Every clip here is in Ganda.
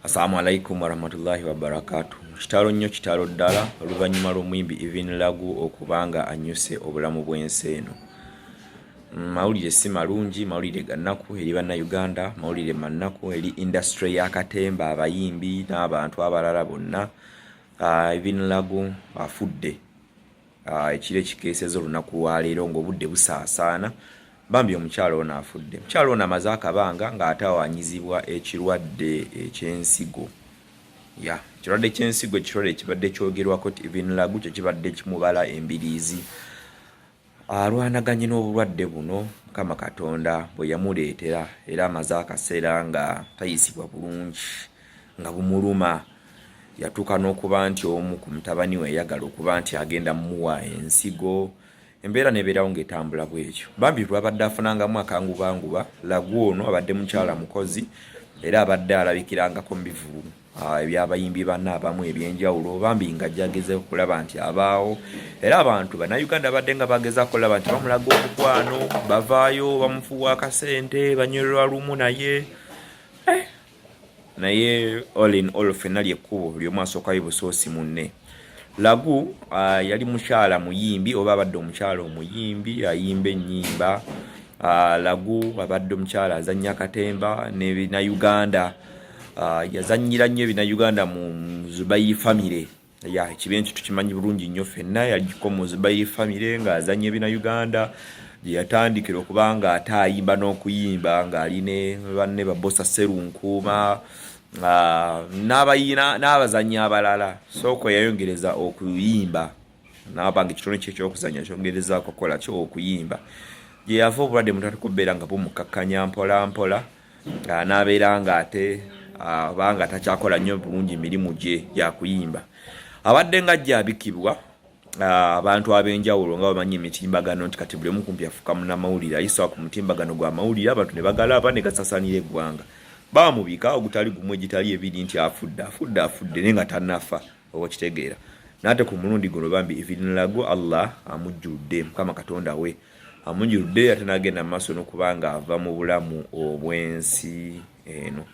Assalamu alaikum warahmatullahi wabarakatuh. Kitalo nnyo kitalo ddala oluvannyuma lw'Omuyimbi Evelyn Lagu okubanga anyuse obulamu bw'ensi eno. Mawulire si malungi, mawulire gannaku eri bannayuganda, mawulire mannaku eri industry y'akatemba, abayimbi n'abantu abalala bonna. Evelyn Lagu afudde. Ekiro ekikeeseza olunaku lwaleero ng'obudde busaasaana. Bambi omukyalo ono afudde. Omukyalo ono amaze akabanga ng'atawaanyizibwa ekirwadde eky'ensigo. Ekirwadde eky'ensigo ekirwadde ekibadde kyogerwako nti Evelyn Lagu kyo kibadde kimubala embiriizi. Alwanaganye n'obulwadde buno Mukama Katonda bwe yamuleetera era amaze akaseera nga tayisibwa bulungi nga bumuluma. Yatuuka n'okuba nti omu ku mutabani we yagala okuba nti agenda mmuwa ensigo. Embeera nebeerawo ng'etambula bw'ekyo. Bambi lwabadde afunangamu akangubanguba, Lagu ono abadde mukyala mukozi era abadde alabikirangako mu bivulu eby'abayimbi banne abamu eby'enjawulo. Bambi nga agezaako okulaba nti abaawo era abantu bannayuganda badde nga bagezaako okulaba nti bamulaga omukwano, bavaayo bamufuwa akasente, banywererwa lumu naye all in all ffenna lyekkubo ly'omu asookayo busoosi munne. Lagu yali mukyala muyimbi oba abadde omukyala omuyimbi ayimba ennyimba. Lagu abadde omukyala azannya akatemba n'ebinayuganda. Yazannyira nnyo ebinayuganda mu Zubairi family. Ekibentu tukimanyi bulungi nnyo ffenna, yaliko mu Zubairi family ng'azannya ebinayuganda. Gye yatandikira okubanga ate ayimba n'okuyimba ng'ali ne banne Babosa Serunkuuma n'abazanyi abalala. Soko yayongereza okuyimba n'abanga ekitone kye ekyokuzannya kyongerezaako kola kyo okuyimba. Gye yava obulwadde mutatu kubeera nga bumukakkanya mpola mpola n'abeera nga ate abanga takyakola nnyo bulungi mirimu gye gyakuyimba. Abadde nga ajja abikibwa abantu ab'enjawulo nga bamanyi emitimbagano nti kati buli omu kumpi afuuka munnamawulire ayisa ku mutimbagano gwa mawulire abantu ne bagalaba ne gasasanira eggwanga. Bamubika ogutali gumu egitali ebiri nti afudde naye nga tannafa okitegeera. N'ate ku mulundi guno bambi Evelyn Lagu Allah amujjudde, Mukama Katonda we amujjudde ate n'agenda mu maaso n'okubanga ava mu bulamu obw'ensi eno.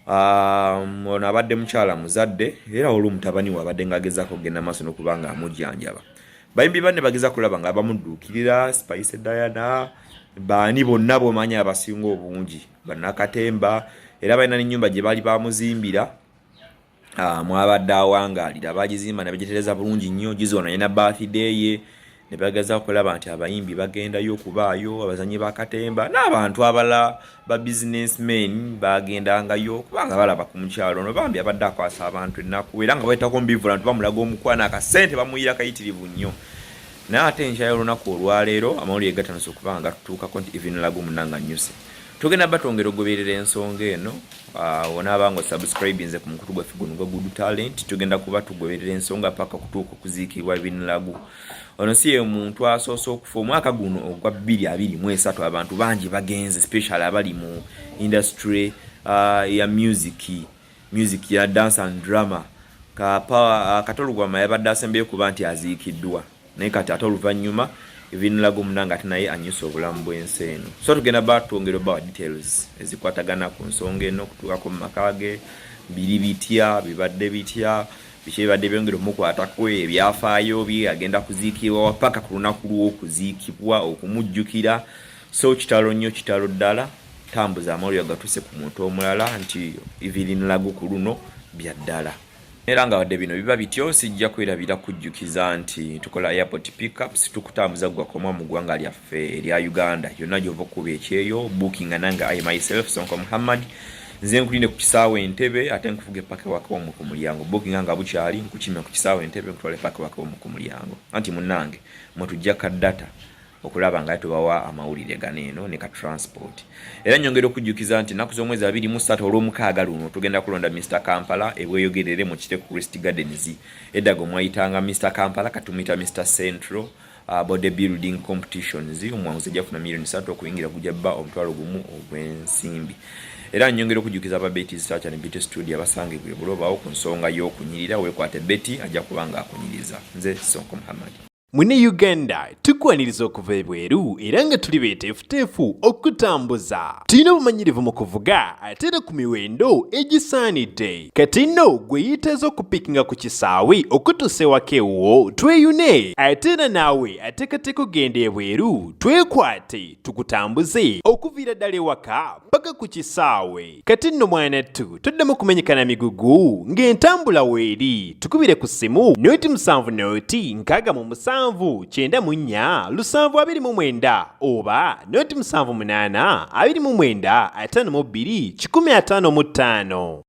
Ono abadde mukyala muzadde era olw'omutabani we abadde ng'agezaako okugenda mu maaso n'okubanga amujjanjaba. Bayimbi banne bageza kulaba nga bamudduukirira, Spice Diana, baani bonna b'omanyi abasinga obungi, bannakatemba era balina n'ennyumba gye baali bamuzimbira mwabadde awangaalira. Bagizimba ne bagitereeza bulungi nnyo. Gizo ono yalina birthday ye ne bageza okulaba nti abayimbi bagendayo okubaayo, abazanyi bakatemba n'abantu abalala ba businessmen bagendangayo kubanga balaba ku mukyalo ono. Bambi abadde akwasa abantu ennaku era nga bayitako mu bivula nti bamulaga omukwano akasente bamuyira kayitirivu nnyo. Naye ate enkya y'olunaku olwaleero amawulire gatanuse okuba nga tutuukako nti Evelyn Lagu munnanga nnyuse. Tugenda batwongera okugoberera ensonga eno. Onaaba nga osubscribinze ku mukutu gwaffe guno gwa Good Talent. Tugenda kuba tugoberera ensonga paka kutuuka okuziikibwa Evelyn Lagu. Ono si ye muntu asoose okufa. Omwaka guno ogwa 2023 abantu bangi bagenze, special abali mu industry ya music ya dance and drama. Katolugwama yabadde asembeyo kuba nti aziikiddwa. Naye kati ate oluvannyuma Evelyn Lagu munanga ate naye anyusa obulamu bw'ensi eno. So tugenda batwongera oba details ezikwatagana ku nsonga eno okutuukako mu maka ge, biri bitya, bibadde bitya, biki ebibadde byongera omukwatako, ebyafaayo bye, agenda kuziikibwa paka ku lunaku lw'okuziikibwa okumujjukira. So kitalo nnyo kitalo ddala, tambuza amawulire gatuuse ku muntu omulala nti Evelyn Lagu ku luno bya ddala. Era nga wadde bino biba bityo sijja kwerabira kujjukiza nti tukola airport pickups tukutambuza gwakoma mu ggwanga lyaffe erya Uganda. Yonna gy'ova okuba ekyeyo booking nange I myself Sonko Muhammad nze nkuline ku kisaawe Entebbe ate nkufuge paka wako omu ku mulyango. Booking nga bukyali nkukimya ku kisaawe Entebbe nkutwale paka wako omu ku mulyango. Anti munnange mutujja ka data okulaba nga tubawa amawulire ganeeno ne ka transport. Era nyongera okujjukiza nti naku z'omwezi 23 olw'omukaaga luno tugenda kulonda Mr. Kampala ebweyogerere mu Kiteku Crest Gardens. Eddago mwayitanga Mr. Kampala katumita Mr. Central bodybuilding competitions. Omwanguzi ajjafuna $3 okuyingira gujabba omutwalo gumu ogw'ensimbi. Era nyongera okujjukiza aba Betty Search and Beauty Studio abasangibwa e Bulobawo ku nsonga y'okunyirira. Weekwate Betty ajja kubanga akunyiriza. Nze Sonko Muhammad. Mune Uganda tukwaniriza okuva ebweru era nga tuli beeteefuteefu okutambuza. Tulina obumanyirivu mu kuvuga ate era ku miwendo egisaanidde. Kati nno gwe yeetaaze okupikinga ku kisaawe okutuusa ewaka ewuwo tweyune. Ate era naawe ateekateeka ogenda ebweru twekwate tukutambuze okuviira ddala ewaka paka ku kisaawe. Kati nno mwanattu toddamu kumenyekana migugu ng'entambula weeri. Tukubire ku ssimu noti 7 noti 6 9 724 oba noti 78 29 52 155.